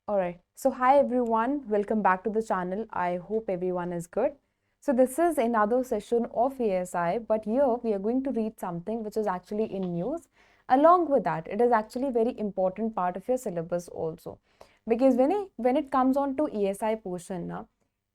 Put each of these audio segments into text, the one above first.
Alright, so hi everyone, welcome back to the channel. I hope everyone is good. So this is another session of e&si, but here we are going to read something which is actually in news. Along with that, it is actually a very important part of your syllabus also. Because when it comes on to e&si portion now,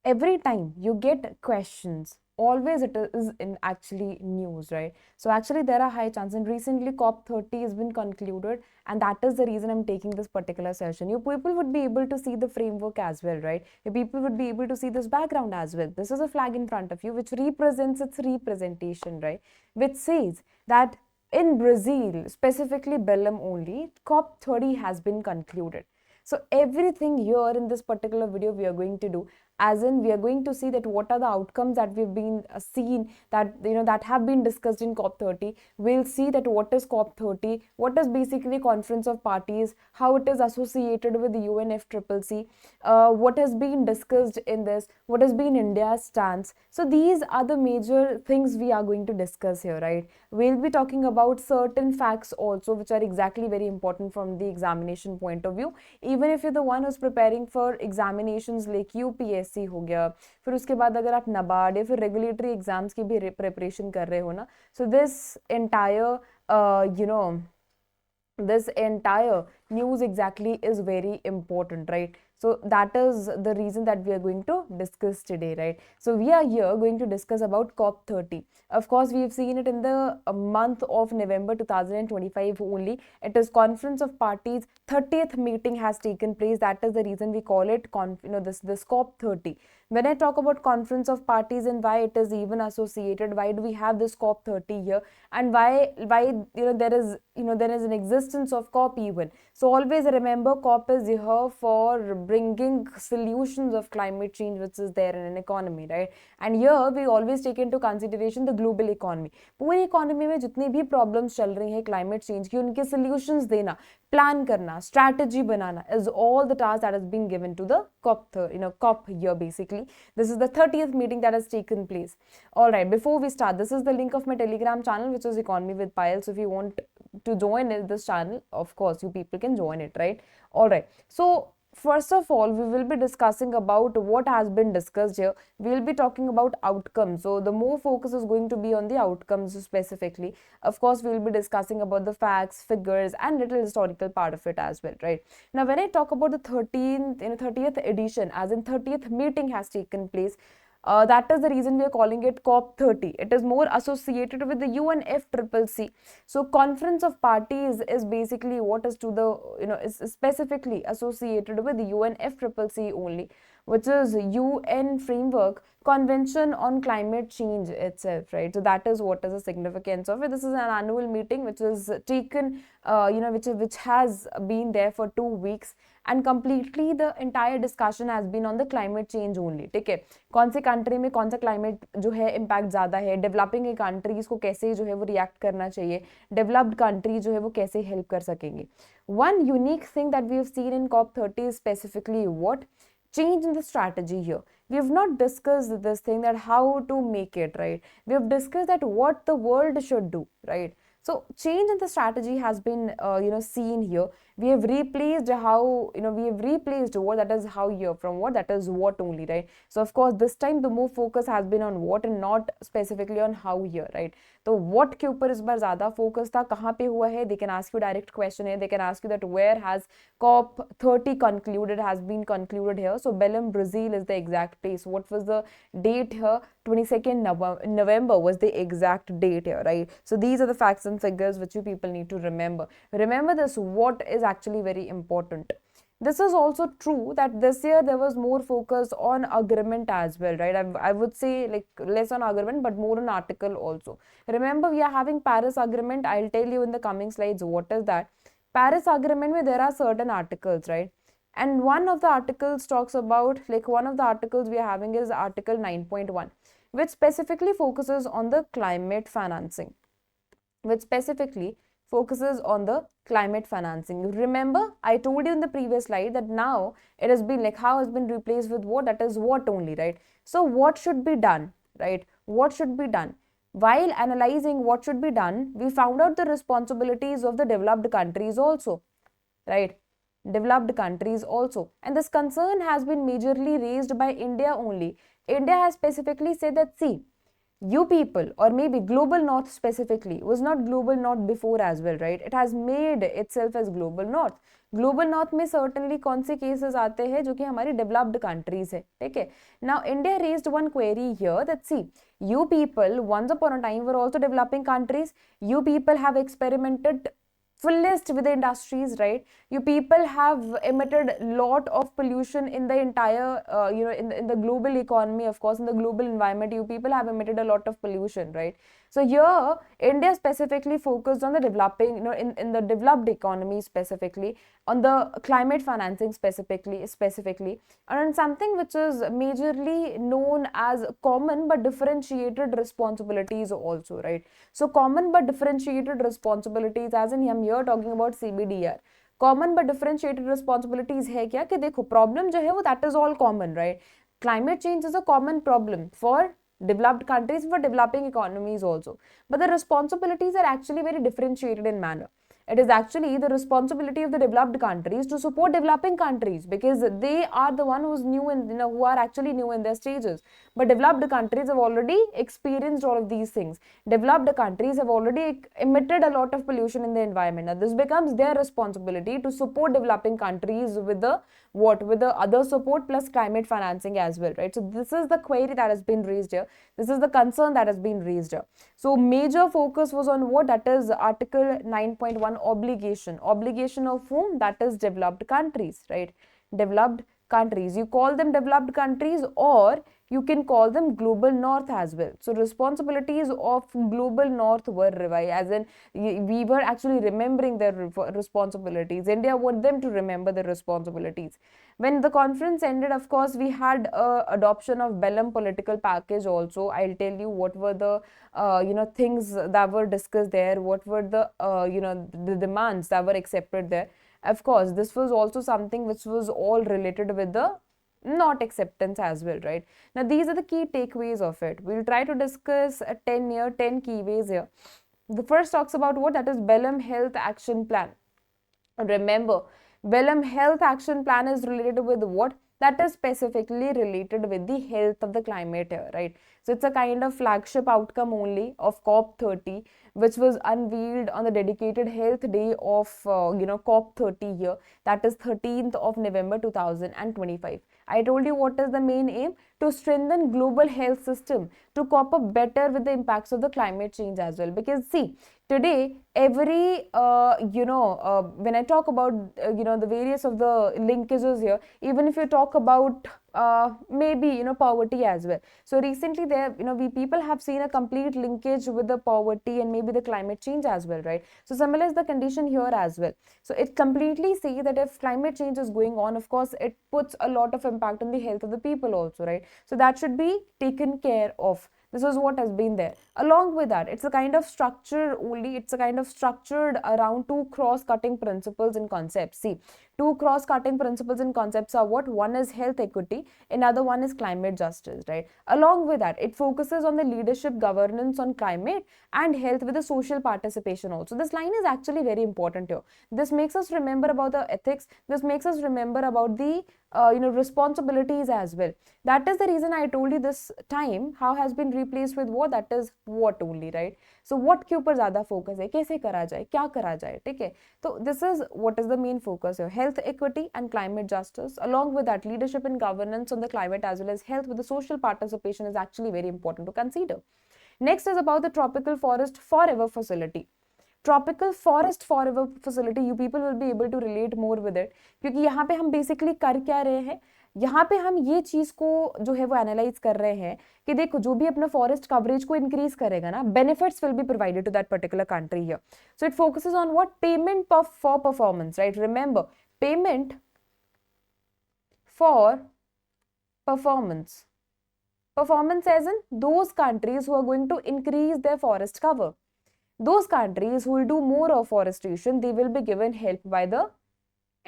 every time you get questions, always it is in actually news, right? So actually there are high chances, and recently COP30 has been concluded, and that is the reason I'm taking this particular session. Your people would be able to see the framework as well, right? Your people would be able to see this background as well. This is a flag in front of you which represents its representation, right? Which says that in Brazil, specifically Belém only, COP30 has been concluded. So everything here in this particular video we are going to do, as in we are going to see that what are the outcomes that we've been seen, that that have been discussed in COP30. We'll see that what is COP30, what is basically conference of parties, how it is associated with the UNFCCC, what has been discussed in this, what has been India's stance. So these are the major things we are going to discuss here, right? We'll be talking about certain facts also which are exactly very important from the examination point of view. Even if you're the one who's preparing for examinations like UPSC हो गया, फिर उसके बाद अगर आप NABARD या फिर regulatory exams की भी preparation कर रहे हो ना, so this entire this entire news exactly is very important, right? So that is the reason that we are going to discuss today, right? So we are here going to discuss about COP30. Of course, we have seen it in the month of November 2025 only. It is Conference of Parties 30th meeting has taken place. That is the reason we call it this COP30. When I talk about Conference of Parties and why it is even associated, why do we have this COP30 here, and why there is an existence of COP even. So always remember, COP is here for bringing solutions of climate change which is there in an economy, right? And here we always take into consideration the global economy. पूरी economy में जितनी भी problems चल रही हैं climate change की, उनके solutions देना, plan करना, strategy banana is all the task that has been given to the COP here basically. This is the 30th meeting that has taken place. All right, before we start, this is the link of my Telegram channel, which is Economy with Payal. So if you want to join this channel, of course, you people can join it, right? All right. So first of all, we will be discussing about what has been discussed here. We will be talking about outcomes. So the more focus is going to be on the outcomes specifically. Of course, we will be discussing about the facts, figures, and little historical part of it as well, right? Now, when I talk about the 30th edition, as in 30th meeting has taken place, that is the reason we are calling it COP30. It is more associated with the UNFCCC. So Conference of Parties is basically what is to the, is specifically associated with the UNFCCC only, which is UN Framework Convention on Climate Change itself, right? So that is what is the significance of it. This is an annual meeting which is taken, which has been there for 2 weeks, and completely the entire discussion has been on the climate change only. ठीक है, कौन से country में कौन सा climate जो है impact ज़्यादा है, डेवलपिंग कंट्रीज को कैसे जो है वो रिएक्ट करना चाहिए, डेवलप्ड कंट्री जो है वो कैसे हेल्प कर सकेंगे. One unique thing that we have seen in COP30 is specifically what? Change in the strategy here. We have not discussed this thing that how to make it, right? We have discussed that what the world should do, right? So change in the strategy has been seen here. We have replaced what, that is how here, from what, that is what only, right? So of course this time the more focus has been on what and not specifically on how here, right? तो what के ऊपर इस बार ज़्यादा focus था, कहाँ पे हुआ है, they can ask you direct question है, they can ask you that where has COP30 concluded, has been concluded here. So Belém, Brazil is the exact place. What was the date here? 22nd November was the exact date here, right? So these are the facts and figures which you people need to remember. Remember this, what is actually very important. This is also true that this year there was more focus on agreement as well, right? I would say like less on agreement but more on article also. Remember, we are having Paris Agreement. I'll tell you in the coming slides what is that. Paris Agreement where there are certain articles, right? And one of the articles talks about, like one of the articles we are having is Article 9.1, which specifically focuses on the climate financing. Remember, I told you in the previous slide that now it has been like how has been replaced with what, that is what only, right? So what should be done, right? What should be done? While analyzing what should be done, we found out the responsibilities of the developed countries also, right? developed countries also. And this concern has been majorly raised by India only. India has specifically said that, see, you people, or maybe global north specifically, was not global north before as well, right? It has made itself as global north. Global north में certainly कौन से cases आते हैं जो कि हमारी developed countries है, ठीक है. Now India raised one query here that see you people once upon a time were also developing countries. You people have experimented fullest with the industries, right? You people have emitted lot of pollution in the entire in the global economy, of course, in the global environment. You people have emitted a lot of pollution, right? So here India specifically focused on the developing, in the developed economy, specifically on the climate financing, specifically and on something which is majorly known as common but differentiated responsibilities also, right? So common but differentiated responsibilities, as in हम here talking about CBDR. Common but differentiated responsibilities है क्या कि देखो problem जो है वो that is all common, right? Climate change is a common problem for developed countries, for developing economies also, but the responsibilities are actually very differentiated in manner. It is actually the responsibility of the developed countries to support developing countries because they are the one who's new and who are actually new in their stages. But developed countries have already experienced all of these things. Developed countries have already emitted a lot of pollution in the environment. Now this becomes their responsibility to support developing countries with the with the other support plus climate financing as well, right? So this is the query that has been raised here. This is the concern that has been raised here. So major focus was on what? That is Article 9.1 obligation of whom? That is developed countries, right? Developed countries, you call them developed countries or you can call them global north as well. So responsibilities of global north were revised, as in we were actually remembering their responsibilities. India want them to remember their responsibilities. When the conference ended, of course, we had adoption of Belém political package also. I'll tell you what were the things that were discussed there, what were the the demands that were accepted there. Of course, this was also something which was all related with the not acceptance as well, right? Now, these are the key takeaways of it. We'll try to discuss 10 key ways here. The first talks about what? That is Belém Health Action Plan. Remember, Belém Health Action Plan is related with what? That is specifically related with the health of the climate here, right? So it's a kind of flagship outcome only of COP30, which was unveiled on the dedicated health day of COP30 here, that is 13th of November 2025. I told you what is the main aim: to strengthen global health system to cope up better with the impacts of the climate change as well. Because see, today every when I talk about the various of the linkages here, even if you talk about maybe poverty as well. So recently there we people have seen a complete linkage with the poverty and maybe the climate change as well, right? So similar is the condition here as well. So it completely see that if climate change is going on, of course it puts a lot of impact on the health of the people also, right? So that should be taken care of. This is what has been there. Along with that, it's a kind of structure only, it's a kind of structured around two cross-cutting principles and concepts. See, two cross-cutting principles and concepts are what? One is health equity, another one is climate justice, right? Along with that, it focuses on the leadership governance on climate and health with the social participation also. This line is actually very important here. This makes us remember about the ethics. This makes us remember about the responsibilities as well. That is the reason I told you this time how has been replaced with what? That is what only, right? So what के ऊपर ज़्यादा focus है, कैसे करा जाए, क्या करा जाए, ठीक है? तो this is what is the main focus here: health equity and climate justice. Along with that, leadership and governance on the climate as well as health with the social participation is actually very important to consider. Next is about the tropical forest forever facility. Tropical forest forever facility, you people will be able to relate more with it, क्योंकि यहाँ पे हम basically कर क्या रहे हैं? यहाँ पे हम ये चीज को जो है वो एनालाइज कर रहे हैं कि देखो जो भी अपना फॉरेस्ट कवरेज को इंक्रीज करेगा ना, benefits will be provided to that particular country here. So it focuses on what? Payment for performance, right? Remember, payment for performance. Performance as in those countries who are going to increase their forest cover. Those countries who will do more afforestation, they will be given help by the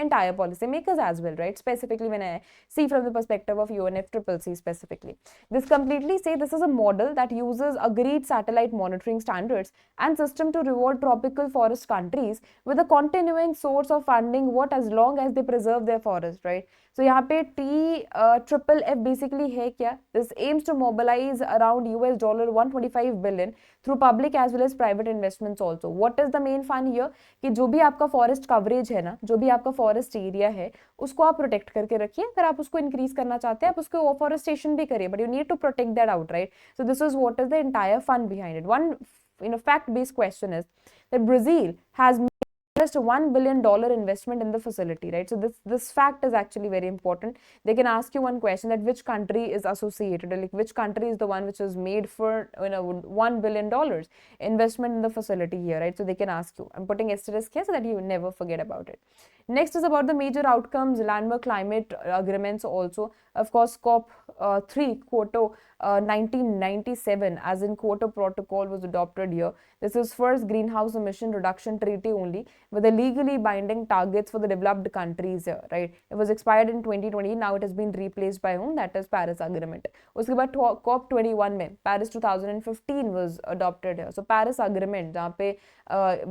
entire policymakers as well, right? Specifically when I see from the perspective of UNFCCC specifically. This completely say this is a model that uses agreed satellite monitoring standards and system to reward tropical forest countries with a continuing source of funding what as long as they preserve their forest, right? So यहाँ पे TFFF basically है क्या? This aims to mobilize around $125 billion through public as well as private investments also. What is the main fun here? कि जो भी आपका forest coverage है ना, जो भी आपका फॉरेस्ट एरिया है, उसको आप प्रोटेक्ट करके रखिए. अगर आप उसको इंक्रीज करना चाहते हैं, आप उसको ऑफोरेस्टेशन भी करिए, but you need to protect that out, right? So this is what is the entire fun behind it. One fact-based question is that Brazil has just $1 billion investment in the facility, right? So this fact is actually very important. They can ask you one question that which country is associated, or like which country is the one which is made for $1 billion investment in the facility here, right? So they can ask you. I'm putting asterisk here so that you never forget about it. Next is about the major outcomes, landmark climate agreements also. Of course, COP 3 Kyoto 1997 as in Kyoto Protocol was adopted here. This is first greenhouse emission reduction treaty only with the legally binding targets for the developed countries here, right? It was expired in 2020. Now it has been replaced by whom? That is Paris Agreement. उसके बाद COP 21 में Paris 2015 was adopted here. So Paris Agreement जहाँ पे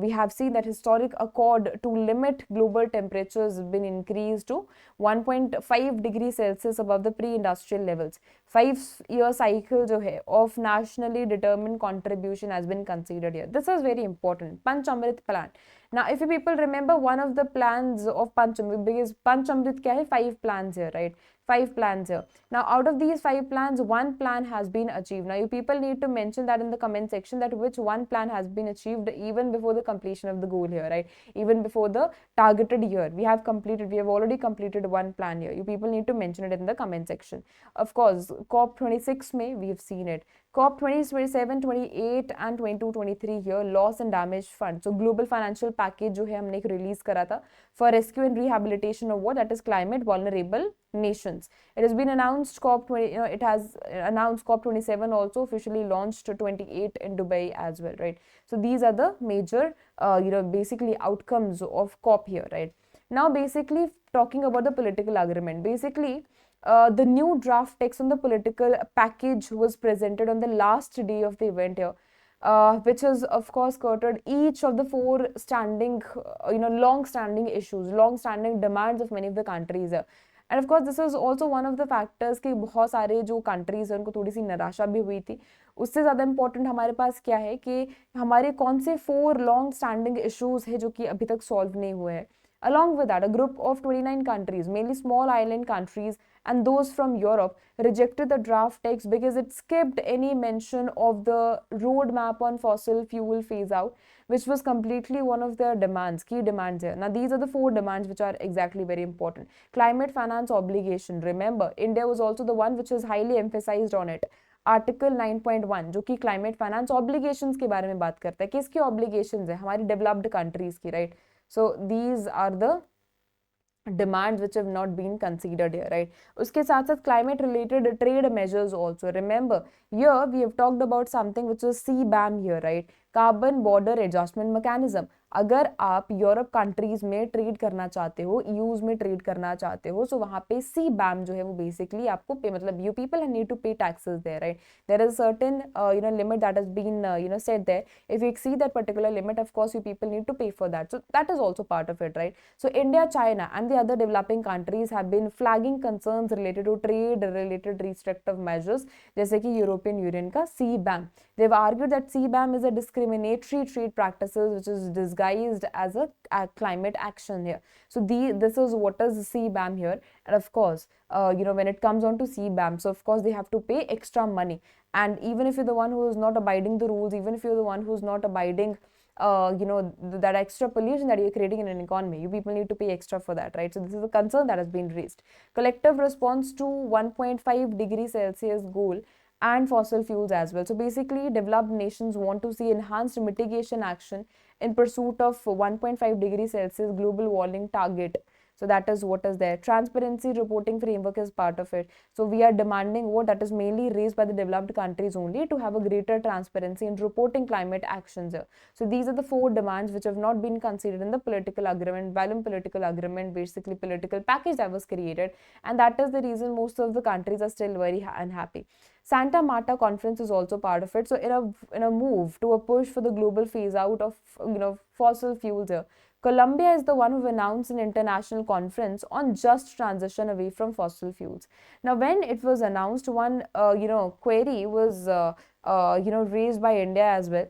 we have seen that historic accord to limit global temperatures has been increased to 1.5 degrees Celsius above the pre-industrial levels. 5-year cycle जो है of nationally determined contribution has been considered here. This is very important. Panchamrit plan. Now, if you people remember one of the plans of Panchamrit, because Panchamrit क्या है? 5 plans here, right? 5 plans here. Now, out of these 5 plans, one plan has been achieved. Now, you people need to mention that in the comment section that which one plan has been achieved even before the completion of the goal here, right? Even before the targeted year. We have already completed one plan here. You people need to mention it in the comment section. Of course, COP 26 May, we have seen it. COP 27, 28 and 22, 23 here, loss and damage fund. So global financial package जो है हमने एक release करा था for rescue and rehabilitation of what? That is climate vulnerable nations. It has been announced it has announced COP 27 also officially launched 28 in Dubai as well, right? So these are the major basically outcomes of COP here, right? Now basically talking about the political agreement, basically the new draft text on the political package was presented on the last day of the event here, which has of course covered each of the 4 standing, long-standing issues, long-standing demands of many of the countries here. And of course, this is also one of the factors कि बहुत सारे जो countries हैं उनको थोड़ी सी निराशा भी हुई थी. उससे ज़्यादा important हमारे पास क्या है कि हमारे कौन से 4 long-standing issues हैं जो कि अभी तक solve नहीं हुए हैं. Along with that, a group of 29 countries, mainly small island countries and those from Europe, rejected the draft text because it skipped any mention of the roadmap on fossil fuel phase out, which was completely one of their demands, key demands here. Now, these are the 4 demands which are exactly very important. Climate finance obligation. Remember, India was also the one which is highly emphasized on it. Article 9.1 जो कि climate finance obligations के बारे में बात करता है. किसकी obligations है? हमारी डेवलप्ड कंट्रीज की, right? So these are the demands which have not been considered here, right? उसके साथ साथ climate related trade measures also. Remember, here we have talked about something which is CBAM here, right? Carbon Border Adjustment Mechanism. अगर आप Europe countries में trade करना चाहते हो, use में ट्रेड करना चाहते हो, सो वहाँ पे CBAM जो है वो बेसिकली आपको पे, मतलब you people need to pay taxes there, right? There is certain limit that has been set there. If you exceed that particular limit, of course you people need to pay for that. So that is also part of it, right? So India, China and the other developing countries have been flagging concerns related to trade related restrictive measures, जैसे कि European Union का CBAM. They have argued that CBAM is a discriminatory trade practices which is disguised as a climate action here. So this is what is CBAM here. And of course, when it comes on to CBAM, so of course they have to pay extra money. And even if you're the one who is not abiding the rules, even if you're the one who's not abiding that extra pollution that you're creating in an economy, you people need to pay extra for that, right? So this is a concern that has been raised. Collective response to 1.5 degrees Celsius goal and fossil fuels as well. So basically, developed nations want to see enhanced mitigation action in pursuit of 1.5 degrees Celsius global warming target. So that is what is there. Transparency reporting framework is part of it. So we are demanding what that is mainly raised by the developed countries only, to have a greater transparency in reporting climate actions here. So these are the 4 demands which have not been considered in the political agreement, Belém political agreement, basically political package that was created, and that is the reason most of the countries are still very unhappy. Santa Marta conference is also part of it. So in a move to a push for the global phase out of fossil fuels here, Colombia is the one who announced an international conference on just transition away from fossil fuels. Now, when it was announced, one query was raised by India as well.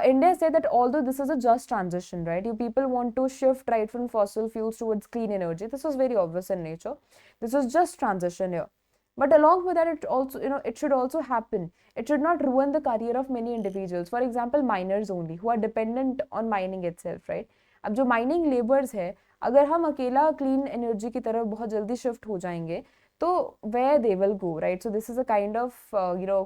India said that although this is a just transition, right, you people want to shift right from fossil fuels towards clean energy. This was very obvious in nature. This was just transition here. But along with that, it also, it should also happen. It should not ruin the career of many individuals. For example, miners only, who are dependent on mining itself, right? अब जो mining labours है, अगर हम अकेला clean energy की तरफ बहुत जल्दी शिफ्ट हो जाएंगे, तो where they will go, right? So this is a kind of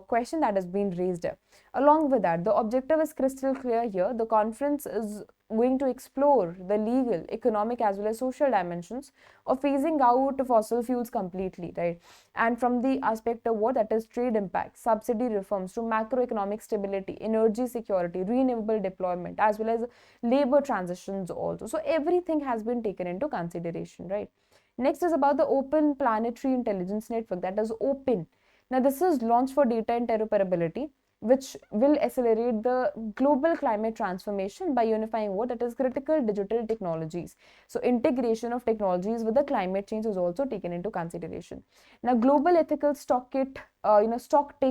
question that has been raised here. Along with that, the objective is crystal clear here. The conference is going to explore the legal, economic as well as social dimensions of phasing out fossil fuels completely, right? And from the aspect of what that is trade impact, subsidy reforms to macroeconomic stability, energy security, renewable deployment, as well as labor transitions also. So everything has been taken into consideration, right? Next is about the Open Planetary Intelligence Network, that is OPIN. Now this is launched for data interoperability, which will accelerate the global climate transformation by unifying what that is critical digital technologies. So integration of technologies with the climate change is also taken into consideration. Now global ethical stock take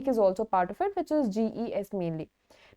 is also part of it, which is GES mainly.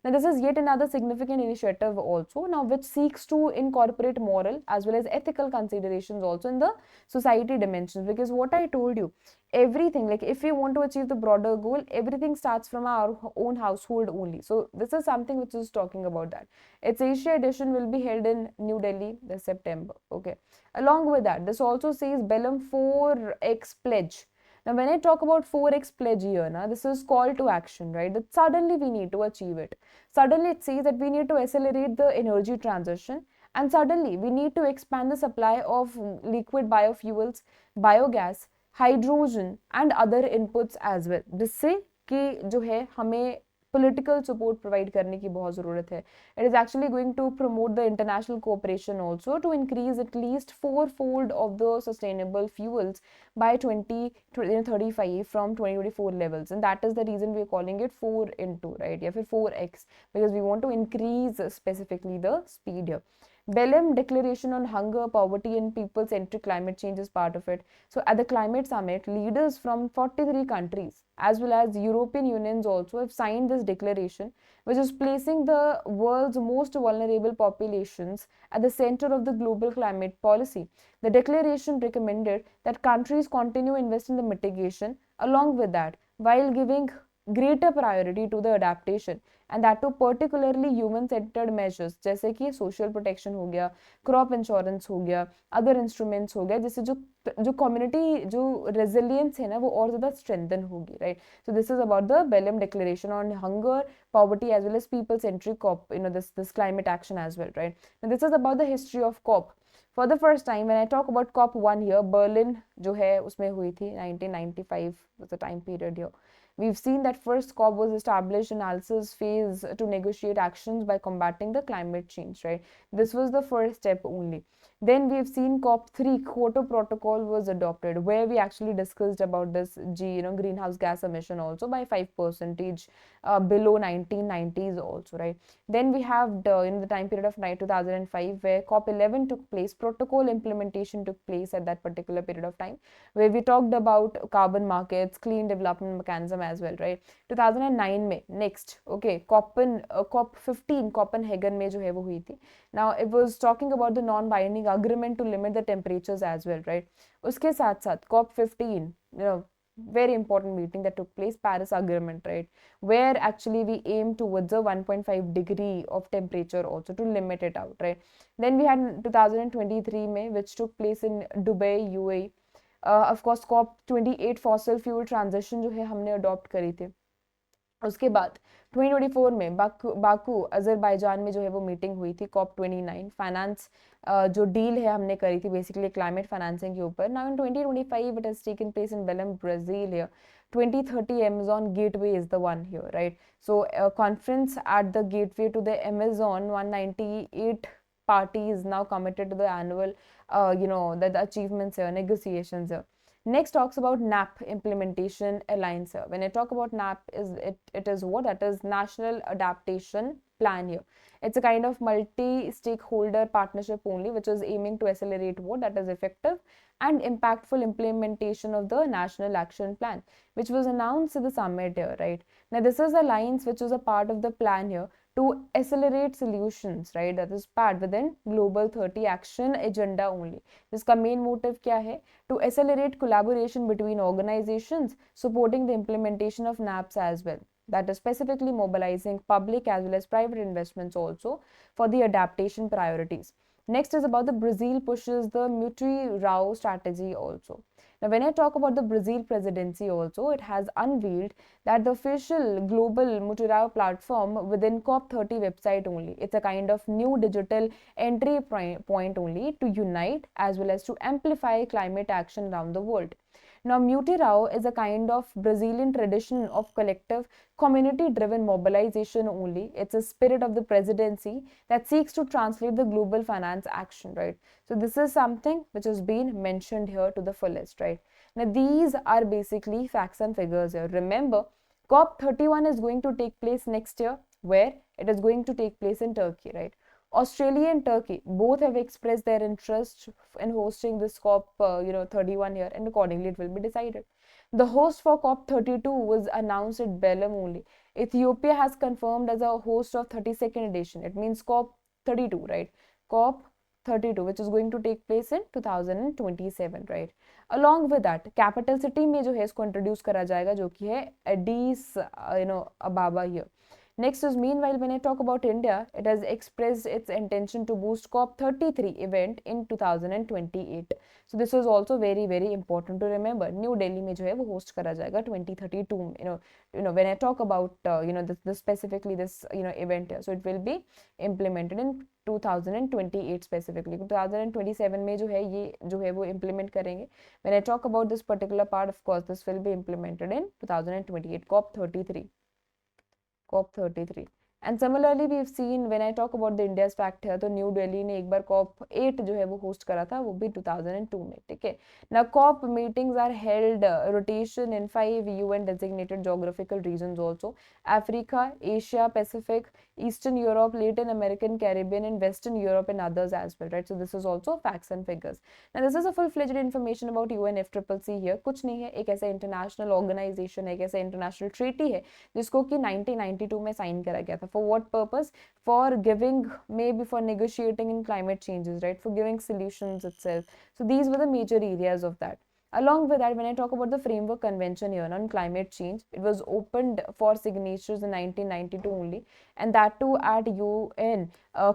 Now, this is yet another significant initiative also, now which seeks to incorporate moral as well as ethical considerations also in the society dimensions. Because what I told you, everything, like if we want to achieve the broader goal, everything starts from our own household only. So this is something which is talking about that. Its Asia edition will be held in New Delhi this September. Okay. Along with that, this also says Belém 4x pledge. Now, when I talk about 4x pledge here, this is call to action, right? That suddenly we need to achieve it. Suddenly it says that we need to accelerate the energy transition, and suddenly we need to expand the supply of liquid biofuels, biogas, hydrogen and other inputs as well. जिससे कि जो है हमें political support provide करने की बहुत ज़रूरत है. It is actually going to promote the international cooperation also to increase at least 4-fold of the sustainable fuels by 2035 from 2024 levels, and that is the reason we are calling it 4 into, right? Yeah, 4x, because we want to increase specifically the speed here. Belém Declaration on Hunger, Poverty and People-Centric Climate Change is part of it. So at the climate summit, leaders from 43 countries as well as European Unions also have signed this declaration, which is placing the world's most vulnerable populations at the center of the global climate policy. The declaration recommended that countries continue investing in the mitigation along with that, while giving greater priority to the adaptation, and that to particularly human centered measures जैसे कि social protection हो गया, crop insurance हो गया, other instruments हो गया, जिससे जो community जो resilience है ना वो और ज़्यादा strengthen होगी, right? So this is about the Belém Declaration on Hunger, Poverty as well as people-centric COP, this climate action as well, right? And this is about the history of COP. For the first time, when I talk about COP1 here, Berlin जो है उसमें हुई थी 1995 was the time period here. We've seen that first COP was established analysis phase to negotiate actions by combating the climate change, right? This was the first step only. Then we've seen COP3 Kyoto Protocol was adopted, where we actually discussed about this greenhouse gas emission also by 5% below 1990s also, right? Then we have in the time period of 2005 where COP11 took place, protocol implementation took place at that particular period of time, where we talked about carbon markets, clean development mechanism as well, right? 2009 में next, okay, COP15 Copenhagen में जो है वो हुई थी. Now it was talking about the non-binding agreement to limit the temperatures as well, right? उसके साथ साथ COP15, very important meeting that took place, Paris Agreement, right? Where actually we aim towards a 1.5 degree of temperature also to limit it out, right? Then we had 2023 में, which took place in Dubai, UAE. Of course, COP28 fossil fuel transition जो है हमने adopt करी थी. उसके बाद 2024 में Baku Azerbaijan में जो है वो मीटिंग हुई थी COP 29 फाइनेंस जो डील है हमने करी थी बेसिकली क्लाइमेट फाइनेंसिंग के ऊपर. Now in 2025 it has taken place in Belem Brazil here. 2030 Amazon Gateway is the one here, right? So a conference at the gateway to the Amazon, 198 parties now committed to the annual the achievements here, negotiations here. Next talks about NAP implementation alliance here. When I talk about NAP, it is what? That is National Adaptation Plan here. It's a kind of multi-stakeholder partnership only, which is aiming to accelerate what? That is effective and impactful implementation of the National Action Plan, which was announced at the summit here, right? Now, this is alliance which is a part of the plan here to accelerate solutions, right? That is part within Global 30 Action Agenda only. जिसका main motive क्या है? To accelerate collaboration between organizations supporting the implementation of NAPs as well. That is specifically mobilizing public as well as private investments also for the adaptation priorities. Next is about the Brazil pushes the Multi-Rao strategy also. Now, when I talk about the Brazil presidency also, it has unveiled that the official global Multi-Rao platform within COP30 website only. It's a kind of new digital entry point only to unite as well as to amplify climate action around the world. Now, Mutirao is a kind of Brazilian tradition of collective community-driven mobilization only. It's a spirit of the presidency that seeks to translate the global finance action, right? So this is something which has been mentioned here to the fullest, right? Now, these are basically facts and figures here. Remember, COP31 is going to take place next year, where it is going to take place in Turkey, right? Australia and Turkey both have expressed their interest in hosting this COP 31 here, and accordingly it will be decided. The host for COP 32 was announced at Belém only. Ethiopia has confirmed as a host of 32nd edition. It means COP 32, right? COP 32, which is going to take place in 2027, right? Along with that, capital city में जो है इसको introduce करा जाएगा जो कि है Addis Ababa here. Next is, meanwhile, when I talk about India, it has expressed its intention to boost COP33 event in 2028. So this is also very, very important to remember. New Delhi में जो है वो host करा जाएगा 2032. When I talk about this specifically this event here, so it will be implemented in 2028 specifically. 2027 में जो है ये जो है वो implement करेंगे. When I talk about this particular part, of course, this will be implemented in 2028. COP33. COP33. And similarly we've seen, when I talk about the India's fact here, तो new Delhi ने एक बार COP8 जो है वो host करा था, वो भी 2002 में, ठीक है. Now COP meetings are held rotation in 5 UN designated geographical regions also: Africa, Asia, Pacific, Eastern Europe, Latin American, Caribbean, and Western Europe, and others as well, right? So this is also facts and figures. Now this is a full-fledged information about UNFCCC here. कुछ नहीं है, एक ऐसा international organisation है, एक ऐसा international treaty है जिसको कि 1992 में साइन करा गया था. For what purpose? For giving, maybe for negotiating in climate changes, right? For giving solutions itself. So these were the major areas of that. Along with that, when I talk about the Framework Convention here on climate change, it was opened for signatures in 1992 only, and that too at UN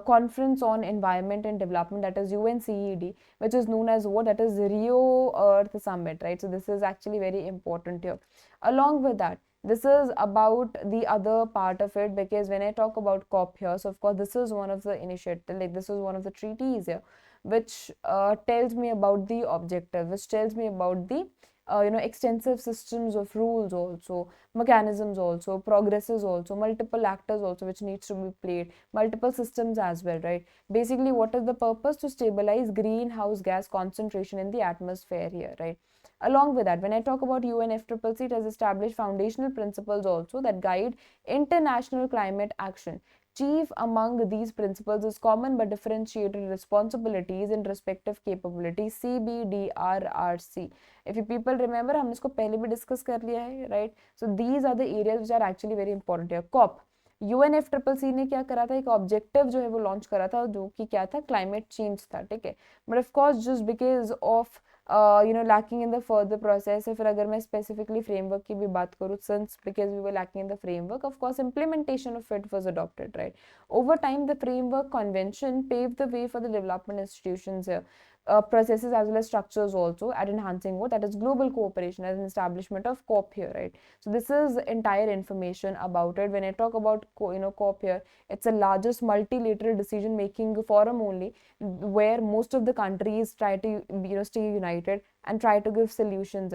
Conference on Environment and Development, that is UNCED, which is known as what? That is Rio Earth Summit, right? So this is actually very important here. Along with that, this is about the other part of it, because when I talk about COP here, so of course this is one of the initiative, like this is one of the treaties here, which tells me about the objective, which tells me about the extensive systems of rules also, mechanisms also, progresses also, multiple actors also which needs to be played, multiple systems as well, right? Basically, what is the purpose? To stabilize greenhouse gas concentration in the atmosphere here, right? Along with that, when I talk about UNFCCC, it has established foundational principles also that guide international climate action. Chief among these principles is common but differentiated responsibilities and respective capabilities, CBDRRC. If you people remember, हमने इसको पहले भी discuss कर लिया है, right? So these are the areas which are actually very important here. COP, UNFCCC ने क्या करा था? एक ऑब्जेक्टिव जो है वो लॉन्च करा था, जो कि क्या था? क्लाइमेट चेंज था, ठीक है. But of course just because of lacking in the further process, फिर अगर मैं specifically framework की भी बात करूँ, since because we were lacking in the framework, of course implementation of it was adopted, right? Over time, the framework convention paved the way for the development institutions here. processes as well as structures also at enhancing what that is global cooperation as an establishment of COP here, right? So this is entire information about it. When I talk about COP here, it's the largest multilateral decision making forum only, where most of the countries try to stay united and try to give solutions.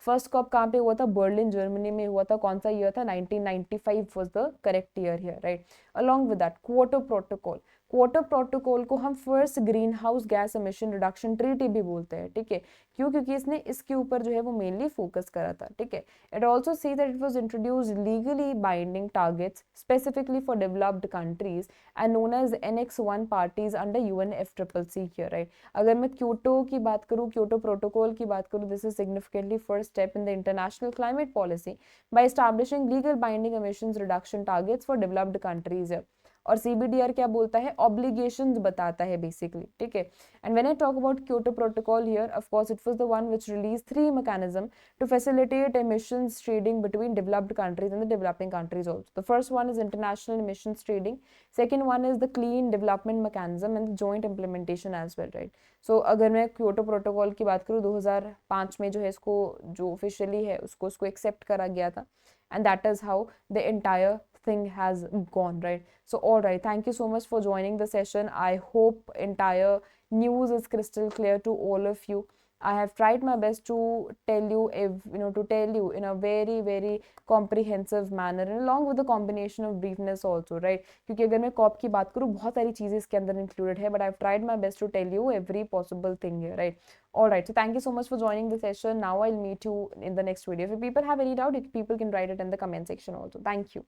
First COP कहाँ पे हुआ था? Berlin Germany में हुआ था. कौन सा year था? 1995 was the correct year here, right? Along with that, Kyoto Protocol. Quarter protocol को हम first green house gas emission reduction treaty भी बोलते हैं, ठीक है? क्यों? क्योंकि इसने इसके ऊपर जो है वो मेनली फोकस करा था, ठीक है? It also see that it was introduce legally binding targets specifically for developed countries and known as NX1 parties under UNFCCC here, right? अगर मैं क्योटो की बात करूँ, क्योटो प्रोटोकॉल की बात करूँ, this is significantly first step in the international climate policy bye establishing legal binding emissions reduction targets for developed countries. और CBDR क्या बोलता है? ऑब्लिगेशंस बताता है बेसिकली, ठीक है? And when I talk about Kyoto protocol here, of course it was the one which release 3 mechanism to facilitate emissions trading between developed countries and the developing countries also. The first one is international emissions trading, second one is the clean development mechanism and the joint implementation as well, right? So अगर मैं Kyoto protocol की बात करूँ, 2005 में जो है इसको जो ऑफिशियली है उसको एक्सेप्ट करा गया था, and that is how the entire thing has gone, right? So all right, thank you so much for joining the session. I hope entire news is crystal clear to all of you. I have tried my best to tell you, to tell you in a very very comprehensive manner and along with the combination of briefness also, right? क्योंकि अगर मैं corp की बात करूँ, बहुत सारी चीजें इसके अंदर included है, but I've tried my best to tell you every possible thing here, right? All right, so thank you so much for joining the session. Now I'll meet you in the next video. If people have any doubt, people can write it in the comment section also. Thank you.